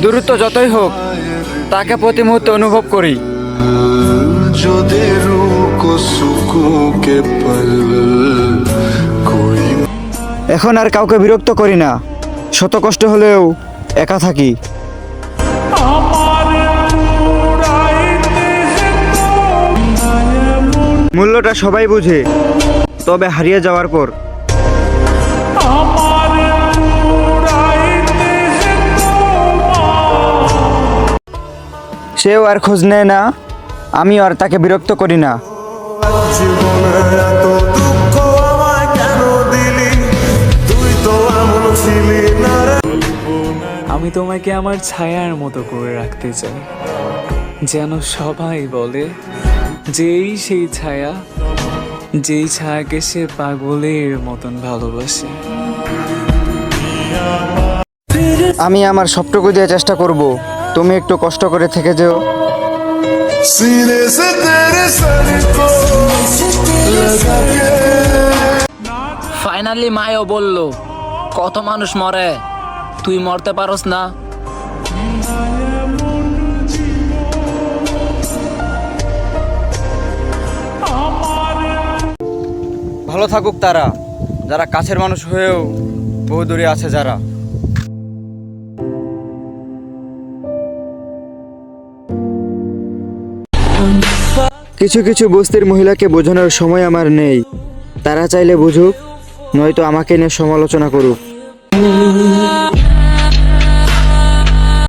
দূরত্ব যতই হোক তাকে প্রতি মুহূর্তে অনুভব করি। এখন আর কাউকে বিরক্ত করি না, শত কষ্ট হলেও একা থাকি। মূল্যটা সবাই বুঝে, তবে হারিয়ে যাওয়ার পর। সেও আর খোঁজ নেয় না, আমিও আর তাকে বিরক্ত করি না। আমি তোমাকে আমার ছায়ার মতো করে রাখতে চাই, যেন সবাই বলে যেই সেই ছায়া, যেই ছায়াকে সে পাগলের মতন ভালোবাসে। আমি আমার সবটুকু দিয়ে চেষ্টা করব, তুমি একটু কষ্ট করে থেকে যেও। ফাইনালি মায়ও বলল, কত মানুষ মরে, তুই মরতে পারস না। ভালো থাকুক তারা, যারা কাছের মানুষ হয়েও বহু দূরে আছে যারা। কিছু কিছু বস্তির মহিলাকে বোঝানোর সময় আমার নেই। তারা চাইলে বুঝুক, নয়তো আমাকে নিয়ে সমালোচনা করুক।